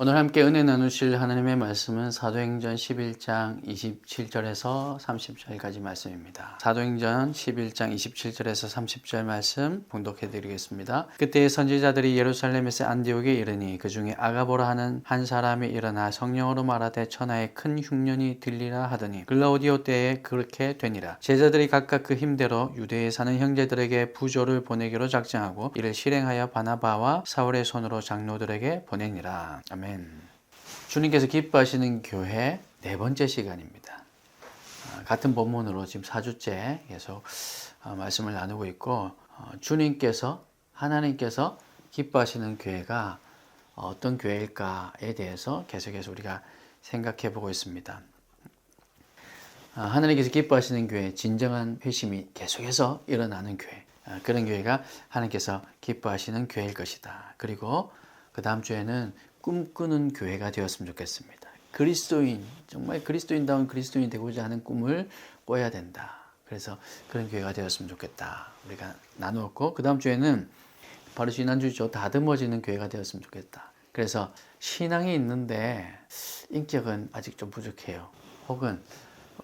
오늘 함께 은혜 나누실 하나님의 말씀은 사도행전 11장 27절에서 30절까지 말씀입니다. 사도행전 11장 27절에서 30절 말씀 봉독해 드리겠습니다. 그때 선지자들이 예루살렘에서 안디옥에 이르니 그 중에 아가보라 하는 한 사람이 일어나 성령으로 말하되 천하에 큰 흉년이 들리라 하더니 글라우디오 때에 그렇게 되니라. 제자들이 각각 그 힘대로 유대에 사는 형제들에게 부조를 보내기로 작정하고 이를 실행하여 바나바와 사울의 손으로 장로들에게 보내니라. 아멘. 주님께서 기뻐하시는 교회 네 번째 시간입니다. 같은 본문으로 지금 4주째 계속 말씀을 나누고 있고, 하나님께서 기뻐하시는 교회가 어떤 교회일까에 대해서 계속해서 우리가 생각해 보고 있습니다. 하나님께서 기뻐하시는 교회, 진정한 회심이 계속해서 일어나는 교회, 그런 교회가 하나님께서 기뻐하시는 교회일 것이다. 그리고 그 다음 주에는 꿈꾸는 교회가 되었으면 좋겠습니다. 정말 그리스도인다운 그리스도인이 되고자 하는 꿈을 꿔야 된다. 그래서 그런 교회가 되었으면 좋겠다. 우리가 나누었고, 그 다음 주에는 바로 지난주죠. 다듬어지는 교회가 되었으면 좋겠다. 그래서 신앙이 있는데 인격은 아직 좀 부족해요. 혹은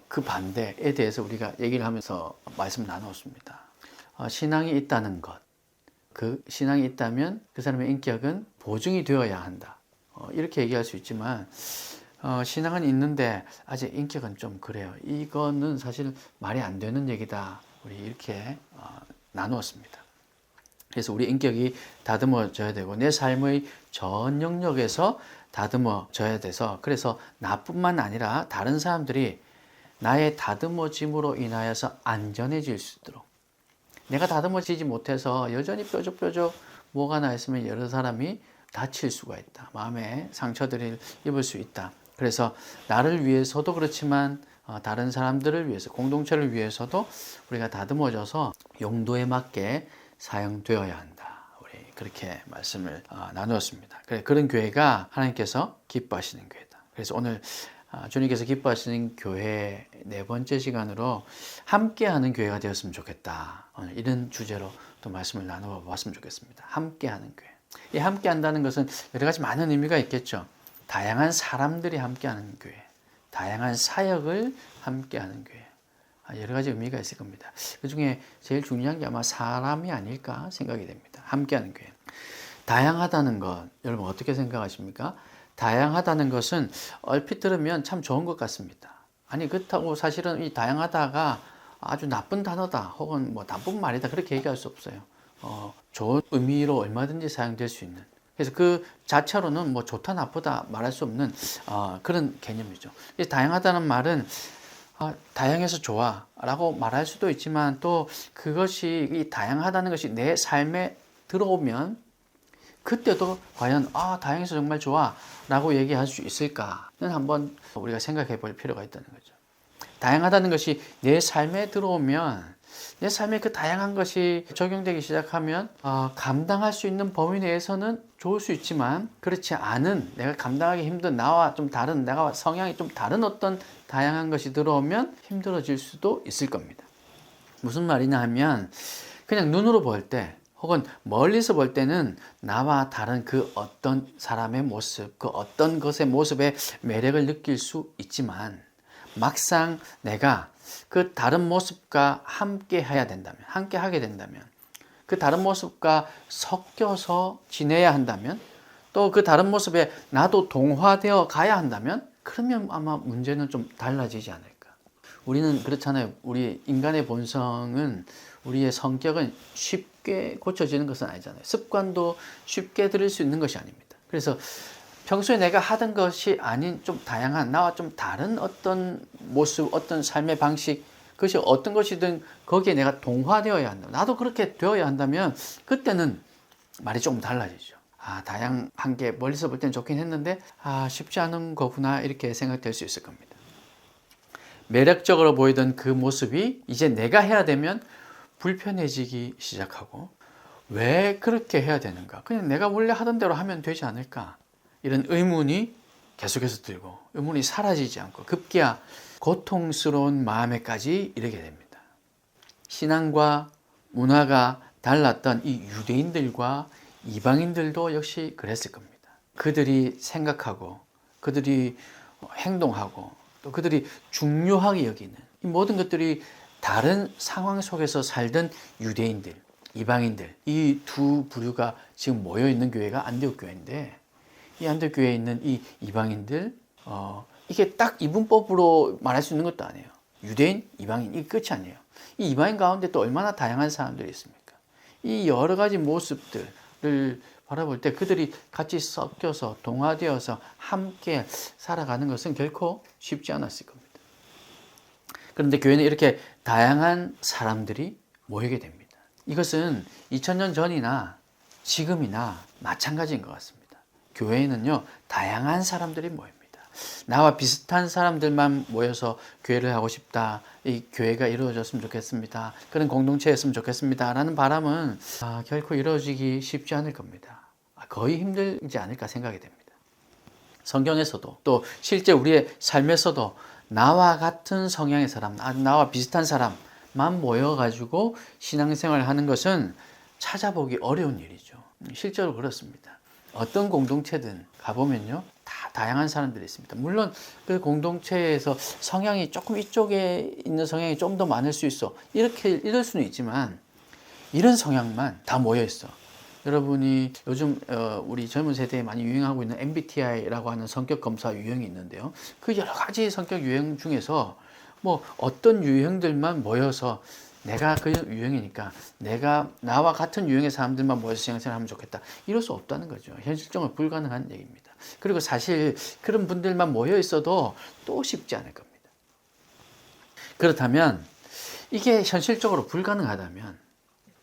그 반대에 대해서 우리가 얘기를 하면서 말씀 나누었습니다. 신앙이 있다는 것, 그 신앙이 있다면 그 사람의 인격은 보증이 되어야 한다. 이렇게 얘기할 수 있지만 신앙은 있는데 아직 인격은 좀 그래요. 이거는 사실 말이 안 되는 얘기다. 우리 이렇게 나누었습니다. 그래서 우리 인격이 다듬어져야 되고 내 삶의 전 영역에서 다듬어져야 돼서, 그래서 나뿐만 아니라 다른 사람들이 나의 다듬어짐으로 인하여서 안전해질 수 있도록, 내가 다듬어지지 못해서 여전히 뾰족뾰족 뭐가 나 있으면 여러 사람이 다칠 수가 있다. 마음에 상처들을 입을 수 있다. 그래서 나를 위해서도 그렇지만 다른 사람들을 위해서, 공동체를 위해서도 우리가 다듬어져서 용도에 맞게 사용되어야 한다. 우리 그렇게 말씀을 나누었습니다. 그런 교회가 하나님께서 기뻐하시는 교회다. 그래서 오늘 주님께서 기뻐하시는 교회 네 번째 시간으로 함께하는 교회가 되었으면 좋겠다. 오늘 이런 주제로 또 말씀을 나누어 봤으면 좋겠습니다. 함께하는 교회. 이 함께한다는 것은 여러 가지 많은 의미가 있겠죠. 다양한 사람들이 함께하는 교회, 다양한 사역을 함께하는 교회, 여러 가지 의미가 있을 겁니다. 그 중에 제일 중요한 게 아마 사람이 아닐까 생각이 됩니다. 함께하는 교회. 다양하다는 것, 여러분 어떻게 생각하십니까? 다양하다는 것은 얼핏 들으면 참 좋은 것 같습니다. 아니, 그렇다고 사실은 이 다양하다가 아주 나쁜 단어다 혹은 뭐 나쁜 말이다 그렇게 얘기할 수 없어요. 좋은 의미로 얼마든지 사용될 수 있는, 그래서 그 자체로는 뭐 좋다 나쁘다 말할 수 없는 그런 개념이죠. 다양하다는 말은 다양해서 좋아 라고 말할 수도 있지만, 또 그것이 이 다양하다는 것이 내 삶에 들어오면 그때도 과연 다양해서 정말 좋아 라고 얘기할 수 있을까는 한번 우리가 생각해 볼 필요가 있다는 거죠. 다양하다는 것이 내 삶에 들어오면, 내 삶에 그 다양한 것이 적용되기 시작하면 감당할 수 있는 범위 내에서는 좋을 수 있지만, 그렇지 않은, 내가 감당하기 힘든, 나와 좀 다른, 내가 성향이 좀 다른 어떤 다양한 것이 들어오면 힘들어질 수도 있을 겁니다. 무슨 말이냐 하면, 그냥 눈으로 볼 때 혹은 멀리서 볼 때는 나와 다른 그 어떤 사람의 모습, 그 어떤 것의 모습에 매력을 느낄 수 있지만, 막상 내가 그 다른 모습과 함께 해야 된다면, 함께 하게 된다면, 그 다른 모습과 섞여서 지내야 한다면, 또 그 다른 모습에 나도 동화되어 가야 한다면, 그러면 아마 문제는 좀 달라지지 않을까. 우리는 그렇잖아요. 우리 인간의 본성은, 우리의 성격은 쉽게 고쳐지는 것은 아니잖아요. 습관도 쉽게 들일 수 있는 것이 아닙니다. 그래서 평소에 내가 하던 것이 아닌 좀 다양한, 나와 좀 다른 어떤 모습, 어떤 삶의 방식, 그것이 어떤 것이든 거기에 내가 동화되어야 한다. 나도 그렇게 되어야 한다면 그때는 말이 조금 달라지죠. 다양한 게 멀리서 볼 때는 좋긴 했는데 쉽지 않은 거구나 이렇게 생각될 수 있을 겁니다. 매력적으로 보이던 그 모습이 이제 내가 해야 되면 불편해지기 시작하고, 왜 그렇게 해야 되는가? 그냥 내가 원래 하던 대로 하면 되지 않을까? 이런 의문이 계속해서 들고, 의문이 사라지지 않고 급기야 고통스러운 마음에까지 이르게 됩니다. 신앙과 문화가 달랐던 이 유대인들과 이방인들도 역시 그랬을 겁니다. 그들이 생각하고 그들이 행동하고 또 그들이 중요하게 여기는 이 모든 것들이 다른 상황 속에서 살던 유대인들, 이방인들, 이 두 부류가 지금 모여 있는 교회가 안디옥 교회인데, 이 안디옥 교회에 있는 이 이방인들, 이게 딱 이분법으로 말할 수 있는 것도 아니에요. 유대인, 이방인, 이게 끝이 아니에요. 이 이방인 가운데 또 얼마나 다양한 사람들이 있습니까? 이 여러 가지 모습들을 바라볼 때 그들이 같이 섞여서 동화되어서 함께 살아가는 것은 결코 쉽지 않았을 겁니다. 그런데 교회는 이렇게 다양한 사람들이 모이게 됩니다. 이것은 2000년 전이나 지금이나 마찬가지인 것 같습니다. 교회에는요, 다양한 사람들이 모입니다. 나와 비슷한 사람들만 모여서 교회를 하고 싶다, 이 교회가 이루어졌으면 좋겠습니다, 그런 공동체였으면 좋겠습니다 라는 바람은 결코 이루어지기 쉽지 않을 겁니다. 거의 힘들지 않을까 생각이 됩니다. 성경에서도 또 실제 우리의 삶에서도 나와 같은 성향의 사람, 나와 비슷한 사람만 모여가지고 신앙생활을 하는 것은 찾아보기 어려운 일이죠. 실제로 그렇습니다. 어떤 공동체든 가보면요, 다 다양한 사람들이 있습니다. 물론 그 공동체에서 성향이 조금 이쪽에 있는 성향이 좀 더 많을 수 있어, 이럴 수는 있지만 이런 성향만 다 모여 있어. 여러분이 요즘 우리 젊은 세대에 많이 유행하고 있는 MBTI라고 하는 성격 검사 유형이 있는데요. 그 여러 가지 성격 유형 중에서 뭐 어떤 유형들만 모여서 내가 그 유형이니까 나와 같은 유형의 사람들만 모여서 신앙생활을 하면 좋겠다, 이럴 수 없다는 거죠. 현실적으로 불가능한 얘기입니다. 그리고 사실 그런 분들만 모여 있어도 또 쉽지 않을 겁니다. 그렇다면 이게 현실적으로 불가능하다면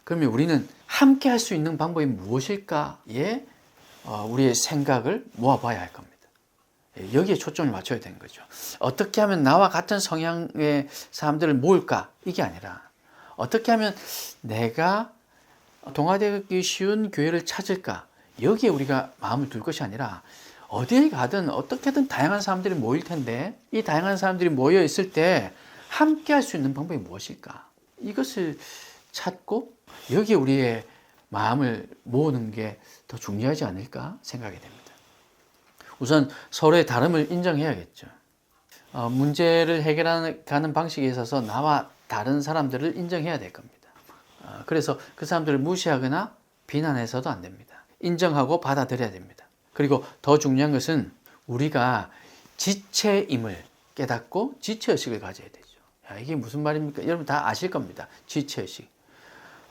그러면 우리는 함께 할 수 있는 방법이 무엇일까에 우리의 생각을 모아봐야 할 겁니다. 여기에 초점을 맞춰야 되는 거죠. 어떻게 하면 나와 같은 성향의 사람들을 모을까? 이게 아니라 어떻게 하면 내가 동화되기 쉬운 교회를 찾을까? 여기에 우리가 마음을 둘 것이 아니라 어딜 가든 어떻게든 다양한 사람들이 모일 텐데 이 다양한 사람들이 모여 있을 때 함께 할 수 있는 방법이 무엇일까? 이것을 찾고 여기에 우리의 마음을 모으는 게 더 중요하지 않을까 생각이 됩니다. 우선 서로의 다름을 인정해야겠죠. 문제를 해결하는 방식에 있어서 나와 다른 사람들을 인정해야 될 겁니다. 그래서 그 사람들을 무시하거나 비난해서도 안 됩니다. 인정하고 받아들여야 됩니다. 그리고 더 중요한 것은 우리가 지체임을 깨닫고 지체의식을 가져야 되죠. 이게 무슨 말입니까? 여러분 다 아실 겁니다. 지체의식.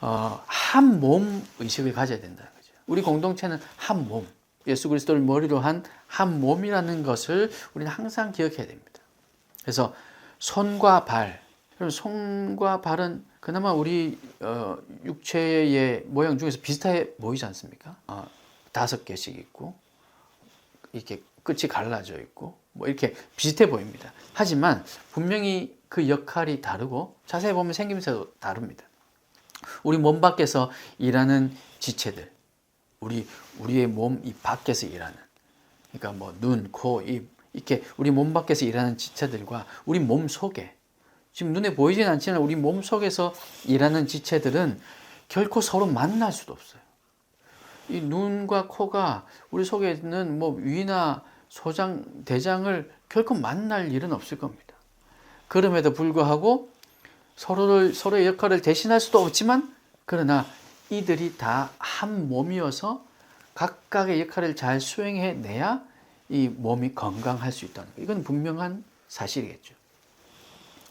한 몸 의식을 가져야 된다는 거죠. 우리 공동체는 한 몸, 예수 그리스도를 머리로 한 한 몸이라는 것을 우리는 항상 기억해야 됩니다. 그래서 손과 발, 손과 발은 그나마 우리 육체의 모양 중에서 비슷해 보이지 않습니까? 5개씩 있고 이렇게 끝이 갈라져 있고 뭐 이렇게 비슷해 보입니다. 하지만 분명히 그 역할이 다르고 자세히 보면 생김새도 다릅니다. 우리 몸 밖에서 일하는 지체들, 우리의 몸 이 밖에서 일하는, 그러니까 뭐 눈, 코, 입 이렇게 우리 몸 밖에서 일하는 지체들과 우리 몸 속에 지금 눈에 보이진 않지만 우리 몸 속에서 일하는 지체들은 결코 서로 만날 수도 없어요. 이 눈과 코가 우리 속에 있는 뭐 위나 소장, 대장을 결코 만날 일은 없을 겁니다. 그럼에도 불구하고 서로의 역할을 대신할 수도 없지만 그러나 이들이 다 한 몸이어서 각각의 역할을 잘 수행해내야 이 몸이 건강할 수 있다는 거예요. 이건 분명한 사실이겠죠.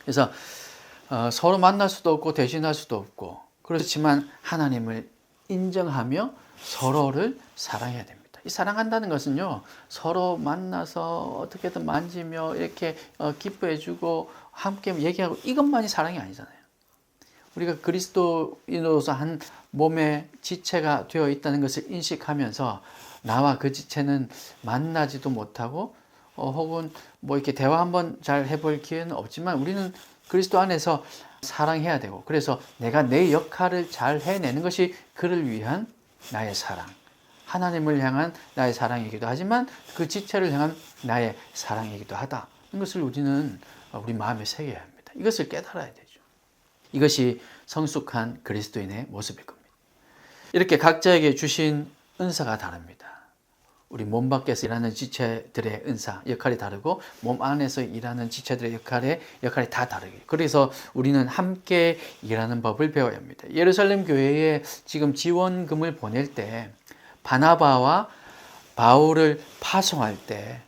그래서 서로 만날 수도 없고 대신할 수도 없고 그렇지만 하나님을 인정하며 서로를 사랑해야 됩니다. 이 사랑한다는 것은요, 서로 만나서 어떻게든 만지며 이렇게 기뻐해주고 함께 얘기하고 이것만이 사랑이 아니잖아요. 우리가 그리스도인으로서 한 몸의 지체가 되어 있다는 것을 인식하면서 나와 그 지체는 만나지도 못하고 혹은 뭐 이렇게 대화 한번 잘 해볼 기회는 없지만 우리는 그리스도 안에서 사랑해야 되고 그래서 내가 내 역할을 잘 해내는 것이 그를 위한 나의 사랑, 하나님을 향한 나의 사랑이기도 하지만 그 지체를 향한 나의 사랑이기도 하다. 이것을 우리는 우리 마음에 새겨야 합니다. 이것을 깨달아야 되죠. 이것이 성숙한 그리스도인의 모습일 겁니다. 이렇게 각자에게 주신 은사가 다릅니다. 우리 몸 밖에서 일하는 지체들의 은사, 역할이 다르고 몸 안에서 일하는 지체들의 역할이 다 다르게. 그래서 우리는 함께 일하는 법을 배워야 합니다. 예루살렘 교회에 지금 지원금을 보낼 때 바나바와 바울을 파송할 때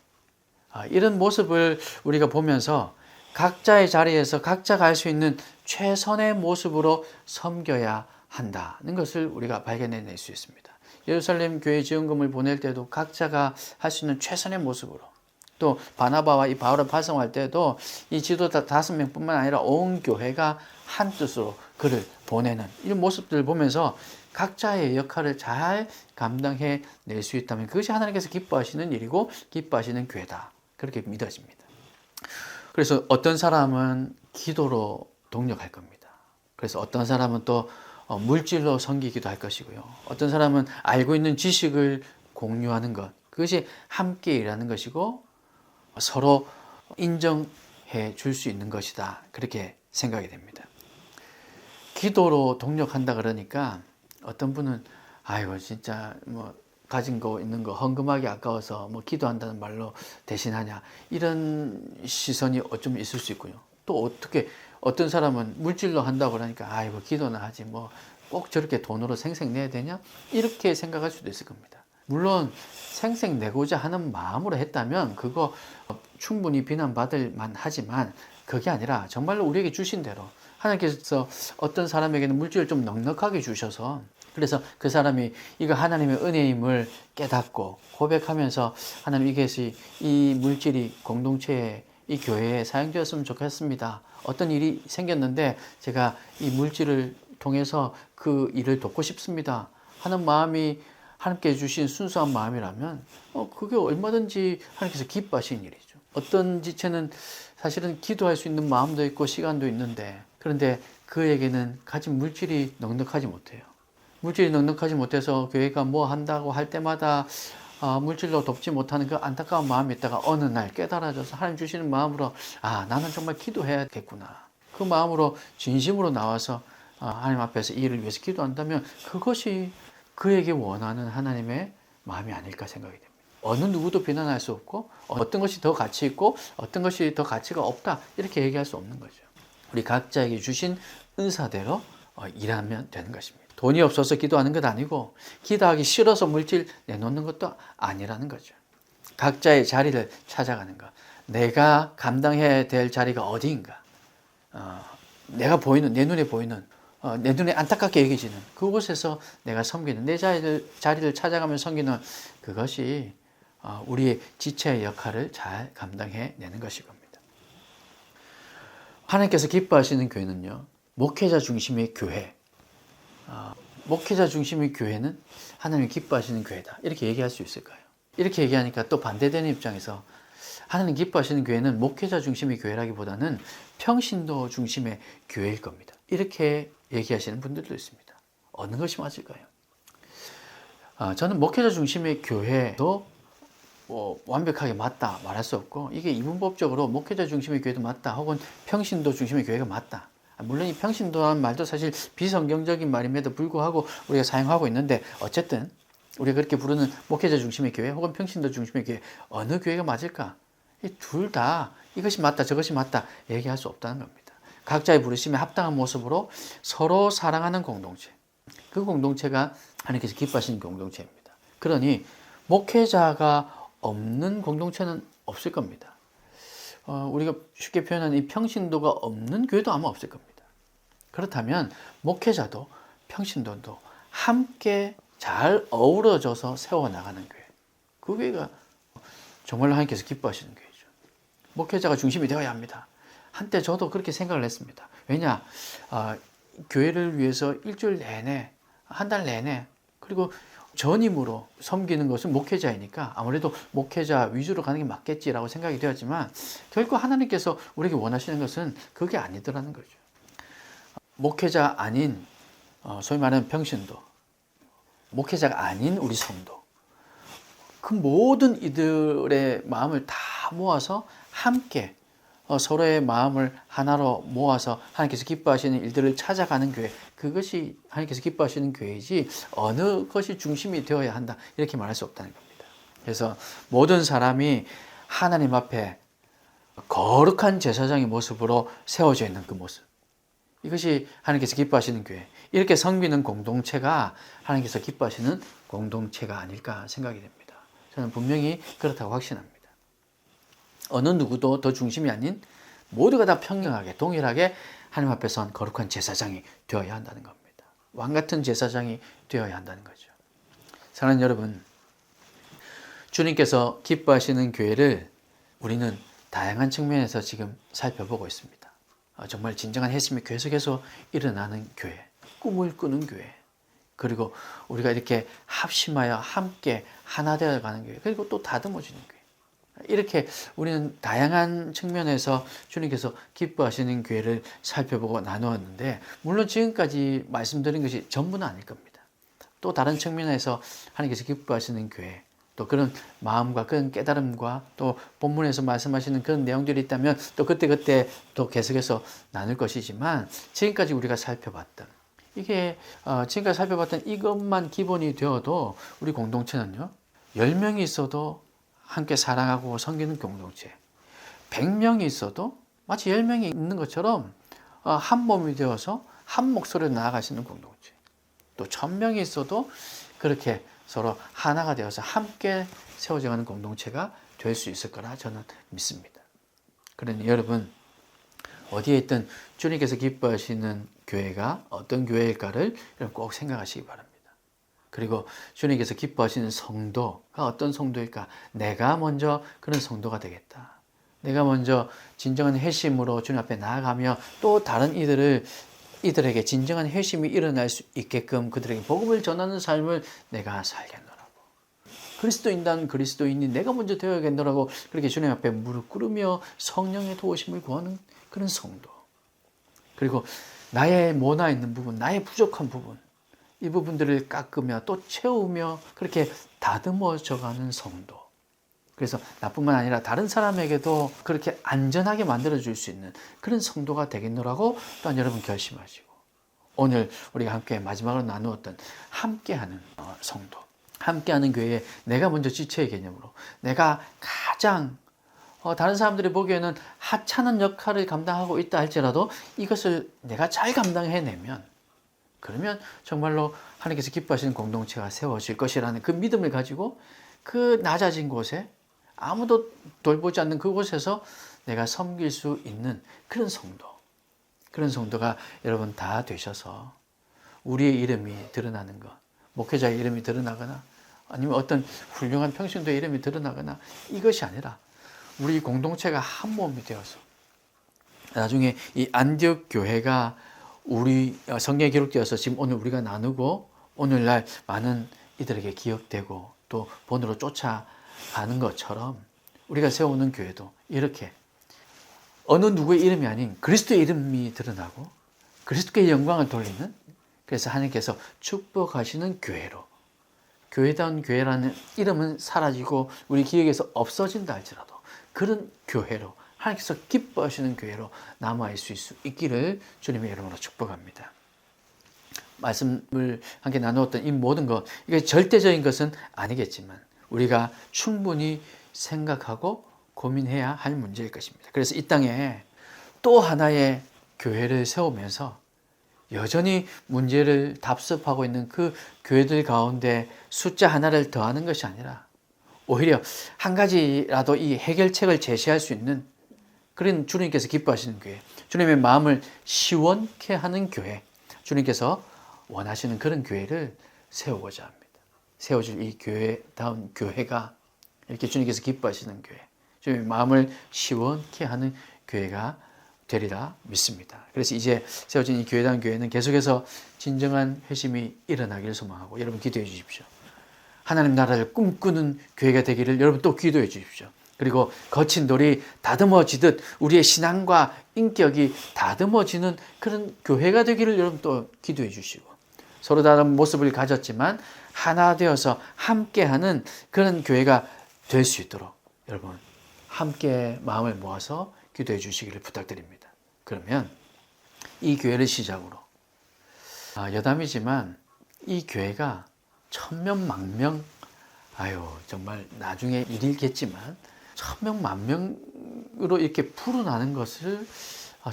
이런 모습을 우리가 보면서 각자의 자리에서 각자가 할 수 있는 최선의 모습으로 섬겨야 한다는 것을 우리가 발견해낼 수 있습니다. 예루살렘 교회 지원금을 보낼 때도 각자가 할 수 있는 최선의 모습으로, 또 바나바와 이 바울을 파송할 때도 이 지도자 5명뿐만 아니라 온 교회가 한 뜻으로 그를 보내는 이런 모습들을 보면서 각자의 역할을 잘 감당해 낼 수 있다면 그것이 하나님께서 기뻐하시는 일이고 기뻐하시는 교회다, 그렇게 믿어집니다. 그래서 어떤 사람은 기도로 동력할 겁니다. 그래서 어떤 사람은 또 물질로 섬기기도 할 것이고요. 어떤 사람은 알고 있는 지식을 공유하는 것, 그것이 함께 일하는 것이고 서로 인정해 줄 수 있는 것이다, 그렇게 생각이 됩니다. 기도로 동력한다 그러니까 어떤 분은 아이고 진짜 뭐 가진 거 있는 거 헌금하기 아까워서 뭐 기도한다는 말로 대신하냐, 이런 시선이 어쩌면 있을 수 있고요. 또 어떤 사람은 물질로 한다고 그러니까 아이고 기도는 하지 뭐 꼭 저렇게 돈으로 생색내야 되냐, 이렇게 생각할 수도 있을 겁니다. 물론 생색내고자 하는 마음으로 했다면 그거 충분히 비난받을 만하지만 그게 아니라 정말로 우리에게 주신 대로 하나님께서 어떤 사람에게는 물질을 좀 넉넉하게 주셔서 그래서 그 사람이 이거 하나님의 은혜임을 깨닫고 고백하면서 하나님 이것이 이 물질이 공동체에 이 교회에 사용되었으면 좋겠습니다. 어떤 일이 생겼는데 제가 이 물질을 통해서 그 일을 돕고 싶습니다 하는 마음이 하나님께 주신 순수한 마음이라면 그게 얼마든지 하나님께서 기뻐하시는 일이죠. 어떤 지체는 사실은 기도할 수 있는 마음도 있고 시간도 있는데 그런데 그에게는 가진 물질이 넉넉하지 못해요. 물질이 넉넉하지 못해서 교회가 뭐 한다고 할 때마다 물질로 돕지 못하는 그 안타까운 마음이 있다가 어느 날 깨달아져서 하나님 주시는 마음으로 나는 정말 기도해야겠구나, 그 마음으로 진심으로 나와서 하나님 앞에서 이 일을 위해서 기도한다면 그것이 그에게 원하는 하나님의 마음이 아닐까 생각이 됩니다. 어느 누구도 비난할 수 없고 어떤 것이 더 가치 있고 어떤 것이 더 가치가 없다, 이렇게 얘기할 수 없는 거죠. 우리 각자에게 주신 은사대로 일하면 되는 것입니다. 돈이 없어서 기도하는 것 아니고 기도하기 싫어서 물질 내놓는 것도 아니라는 거죠. 각자의 자리를 찾아가는 것, 내가 감당해야 될 자리가 어디인가, 내가 보이는, 내 눈에 보이는, 내 눈에 안타깝게 여겨지는 그곳에서 내가 섬기는, 내 자리를 찾아가며 섬기는 그것이 우리의 지체의 역할을 잘 감당해 내는 것일 겁니다. 하나님께서 기뻐하시는 교회는요, 목회자 중심의 교회, 목회자 중심의 교회는 하나님이 기뻐하시는 교회다, 이렇게 얘기할 수 있을까요? 이렇게 얘기하니까 또 반대되는 입장에서 하나님 기뻐하시는 교회는 목회자 중심의 교회라기보다는 평신도 중심의 교회일 겁니다, 이렇게 얘기하시는 분들도 있습니다. 어느 것이 맞을까요? 저는 목회자 중심의 교회도 완벽하게 맞다 말할 수 없고, 이게 이분법적으로 목회자 중심의 교회도 맞다 혹은 평신도 중심의 교회가 맞다, 물론 이 평신도라는 말도 사실 비성경적인 말임에도 불구하고 우리가 사용하고 있는데 어쨌든 우리가 그렇게 부르는 목회자 중심의 교회 혹은 평신도 중심의 교회, 어느 교회가 맞을까? 이 둘 다 이것이 맞다 저것이 맞다 얘기할 수 없다는 겁니다. 각자의 부르심에 합당한 모습으로 서로 사랑하는 공동체, 그 공동체가 하나님께서 기뻐하시는 공동체입니다. 그러니 목회자가 없는 공동체는 없을 겁니다. 우리가 쉽게 표현하는 이 평신도가 없는 교회도 아마 없을 겁니다. 그렇다면 목회자도 평신도도 함께 잘 어우러져서 세워나가는 교회, 그 교회가 정말로 하나님께서 기뻐하시는 교회죠. 목회자가 중심이 되어야 합니다. 한때 저도 그렇게 생각을 했습니다. 왜냐, 교회를 위해서 일주일 내내, 한 달 내내, 그리고 전임으로 섬기는 것은 목회자이니까 아무래도 목회자 위주로 가는 게 맞겠지라고 생각이 되었지만 결국 하나님께서 우리에게 원하시는 것은 그게 아니더라는 거죠. 목회자 아닌 소위 말하는 평신도, 목회자가 아닌 우리 성도, 그 모든 이들의 마음을 다 모아서 함께 서로의 마음을 하나로 모아서 하나님께서 기뻐하시는 일들을 찾아가는 교회, 그것이 하나님께서 기뻐하시는 교회이지 어느 것이 중심이 되어야 한다 이렇게 말할 수 없다는 겁니다. 그래서 모든 사람이 하나님 앞에 거룩한 제사장의 모습으로 세워져 있는 그 모습, 이것이 하나님께서 기뻐하시는 교회, 이렇게 섬기는 공동체가 하나님께서 기뻐하시는 공동체가 아닐까 생각이 됩니다. 저는 분명히 그렇다고 확신합니다. 어느 누구도 더 중심이 아닌 모두가 다 평등하게 동일하게 하나님 앞에 선 거룩한 제사장이 되어야 한다는 겁니다. 왕같은 제사장이 되어야 한다는 거죠. 사랑하는 여러분, 주님께서 기뻐하시는 교회를 우리는 다양한 측면에서 지금 살펴보고 있습니다. 정말 진정한 핵심이 계속해서 일어나는 교회, 꿈을 꾸는 교회, 그리고 우리가 이렇게 합심하여 함께 하나 되어가는 교회, 그리고 또 다듬어지는 교회. 이렇게 우리는 다양한 측면에서 주님께서 기뻐하시는 교회를 살펴보고 나누었는데, 물론 지금까지 말씀드린 것이 전부는 아닐 겁니다. 또 다른 측면에서 하나님께서 기뻐하시는 교회, 또 그런 마음과 그런 깨달음과 또 본문에서 말씀하시는 그런 내용들이 있다면 또 그때 또 계속해서 나눌 것이지만, 지금까지 우리가 살펴봤던 지금까지 살펴봤던 이것만 기본이 되어도 우리 공동체는요, 10명이 있어도 함께 사랑하고 섬기는 공동체, 100명이 있어도 마치 10명이 있는 것처럼 한 몸이 되어서 한 목소리로 나아가시는 공동체, 또 1000명이 있어도 그렇게 서로 하나가 되어서 함께 세워져가는 공동체가 될 수 있을 거라 저는 믿습니다. 그러니 여러분, 어디에 있든 주님께서 기뻐하시는 교회가 어떤 교회일까를 여러분 꼭 생각하시기 바랍니다. 그리고 주님께서 기뻐하시는 성도가 어떤 성도일까? 내가 먼저 그런 성도가 되겠다. 내가 먼저 진정한 회심으로 주님 앞에 나아가며 또 다른 이들에게 진정한 회심이 일어날 수 있게끔 그들에게 복음을 전하는 삶을 내가 살겠노라고. 그리스도인단 그리스도인이 내가 먼저 되어야겠노라고 그렇게 주님 앞에 무릎 꿇으며 성령의 도우심을 구하는 그런 성도. 그리고 나의 모나 있는 부분, 나의 부족한 부분, 이 부분들을 깎으며 또 채우며 그렇게 다듬어져가는 성도. 그래서 나뿐만 아니라 다른 사람에게도 그렇게 안전하게 만들어줄 수 있는 그런 성도가 되겠노라고 또한 여러분 결심하시고, 오늘 우리가 함께 마지막으로 나누었던 함께하는 성도, 함께하는 교회에 내가 먼저 지체의 개념으로 내가 가장 다른 사람들이 보기에는 하찮은 역할을 감당하고 있다 할지라도 이것을 내가 잘 감당해내면, 그러면 정말로 하나님께서 기뻐하시는 공동체가 세워질 것이라는 그 믿음을 가지고 그 낮아진 곳에 아무도 돌보지 않는 그곳에서 내가 섬길 수 있는 그런 성도, 그런 성도가 여러분 다 되셔서 우리의 이름이 드러나는 것, 목회자의 이름이 드러나거나 아니면 어떤 훌륭한 평신도의 이름이 드러나거나 이것이 아니라 우리 공동체가 한 몸이 되어서 나중에 이 안디옥 교회가 우리 성경에 기록되어서 지금 오늘 우리가 나누고 오늘날 많은 이들에게 기억되고 또 본으로 쫓아가는 것처럼 우리가 세우는 교회도 이렇게 어느 누구의 이름이 아닌 그리스도의 이름이 드러나고 그리스도의 영광을 돌리는, 그래서 하나님께서 축복하시는 교회로, 교회다운 교회라는 이름은 사라지고 우리 기억에서 없어진다 할지라도 그런 교회로, 하나님께서 기뻐하시는 교회로 남아있을 수 있기를 주님의 이름으로 축복합니다. 말씀을 함께 나누었던 이 모든 것, 이게 절대적인 것은 아니겠지만 우리가 충분히 생각하고 고민해야 할 문제일 것입니다. 그래서 이 땅에 또 하나의 교회를 세우면서 여전히 문제를 답습하고 있는 그 교회들 가운데 숫자 하나를 더하는 것이 아니라 오히려 한 가지라도 이 해결책을 제시할 수 있는 그런 주님께서 기뻐하시는 교회, 주님의 마음을 시원케 하는 교회, 주님께서 원하시는 그런 교회를 세우고자 합니다. 세워질 이 교회다운 교회가 이렇게 주님께서 기뻐하시는 교회, 주님의 마음을 시원케 하는 교회가 되리라 믿습니다. 그래서 이제 세워진 이 교회다운 교회는 계속해서 진정한 회심이 일어나기를 소망하고 여러분 기도해 주십시오. 하나님 나라를 꿈꾸는 교회가 되기를 여러분 또 기도해 주십시오. 그리고 거친 돌이 다듬어지듯 우리의 신앙과 인격이 다듬어지는 그런 교회가 되기를 여러분 또 기도해 주시고, 서로 다른 모습을 가졌지만 하나 되어서 함께하는 그런 교회가 될 수 있도록 여러분 함께 마음을 모아서 기도해 주시기를 부탁드립니다. 그러면 이 교회를 시작으로 여담이지만 이 교회가 천명 만명 아유, 정말 나중에 일이겠지만 1000명, 10,000명으로 이렇게 불어나는 것을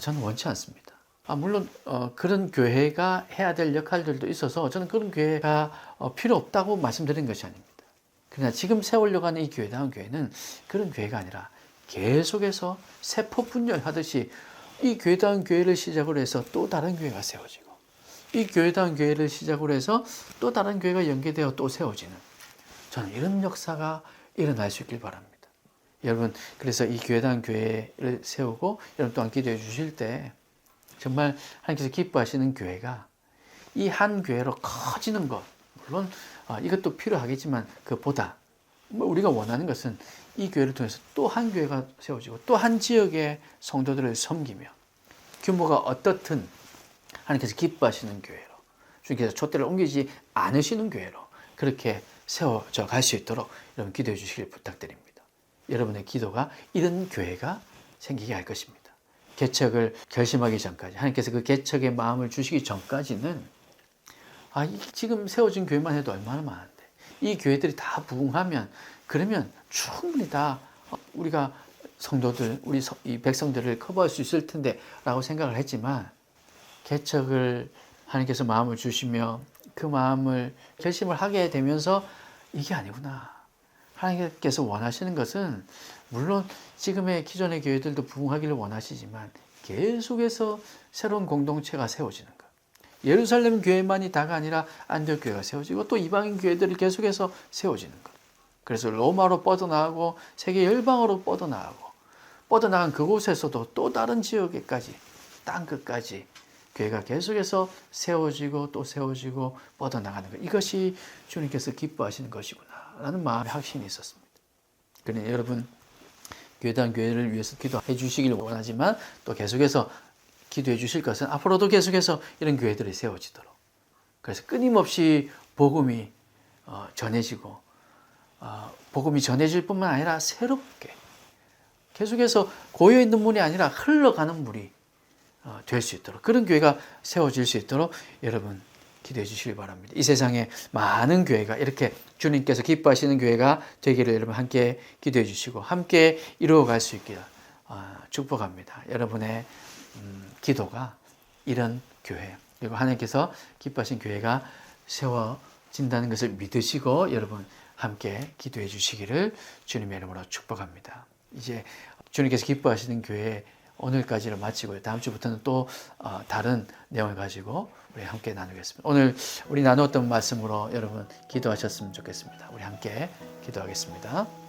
저는 원치 않습니다. 물론 그런 교회가 해야 될 역할들도 있어서 저는 그런 교회가 필요 없다고 말씀드린 것이 아닙니다. 그러나 지금 세우려고 하는 이 교회다운 교회는 그런 교회가 아니라 계속해서 세포 분열하듯이 이 교회다운 교회를 시작으로 해서 또 다른 교회가 세워지고, 이 교회다운 교회를 시작으로 해서 또 다른 교회가 연계되어 또 세워지는, 저는 이런 역사가 일어날 수 있길 바랍니다. 여러분, 그래서 이 교회다운 교회를 세우고 여러분 또한 기도해 주실 때 정말 하나님께서 기뻐하시는 교회가 이 한 교회로 커지는 것, 물론 이것도 필요하겠지만 그보다 우리가 원하는 것은 이 교회를 통해서 또 한 교회가 세워지고 또 한 지역의 성도들을 섬기며 규모가 어떻든 하나님께서 기뻐하시는 교회로, 주님께서 촛대를 옮기지 않으시는 교회로 그렇게 세워져 갈 수 있도록 여러분 기도해 주시길 부탁드립니다. 여러분의 기도가 이런 교회가 생기게 할 것입니다. 개척을 결심하기 전까지, 하나님께서 그 개척의 마음을 주시기 전까지는 지금 세워진 교회만 해도 얼마나 많은데 이 교회들이 다 부흥하면, 그러면 충분히 다 우리가 성도들, 우리 이 백성들을 커버할 수 있을 텐데 라고 생각을 했지만, 개척을 하나님께서 마음을 주시며 그 마음을 결심을 하게 되면서 이게 아니구나, 하나님께서 원하시는 것은 물론 지금의 기존의 교회들도 부흥하기를 원하시지만 계속해서 새로운 공동체가 세워지는 것. 예루살렘 교회만이 다가 아니라 안디옥 교회가 세워지고 또 이방인 교회들이 계속해서 세워지는 것. 그래서 로마로 뻗어나가고 세계 열방으로 뻗어나간 그곳에서도 또 다른 지역에까지, 땅 끝까지 교회가 계속해서 세워지고 또 세워지고 뻗어나가는 것. 이것이 주님께서 기뻐하시는 것이구나 라는 마음의 확신이 있었습니다. 그러니 여러분, 교회당 교회를 위해서 기도해 주시길 원하지만 또 계속해서 기도해 주실 것은 앞으로도 계속해서 이런 교회들이 세워지도록, 그래서 끊임없이 복음이 전해지고 복음이 전해질 뿐만 아니라 새롭게 계속해서 고여있는 문이 아니라 흘러가는 물이 될 수 있도록, 그런 교회가 세워질 수 있도록 여러분 기도해 주시기 바랍니다. 이 세상에 많은 교회가 이렇게 주님께서 기뻐하시는 교회가 되기를 여러분 함께 기도해 주시고 함께 이루어갈 수 있기를 축복합니다. 여러분의 기도가 이런 교회, 그리고 하나님께서 기뻐하신 교회가 세워진다는 것을 믿으시고 여러분 함께 기도해 주시기를 주님의 이름으로 축복합니다. 이제 주님께서 기뻐하시는 교회 오늘까지를 마치고요. 다음 주부터는 또 다른 내용을 가지고 우리 함께 나누겠습니다. 오늘 우리 나누었던 말씀으로 여러분 기도하셨으면 좋겠습니다. 우리 함께 기도하겠습니다.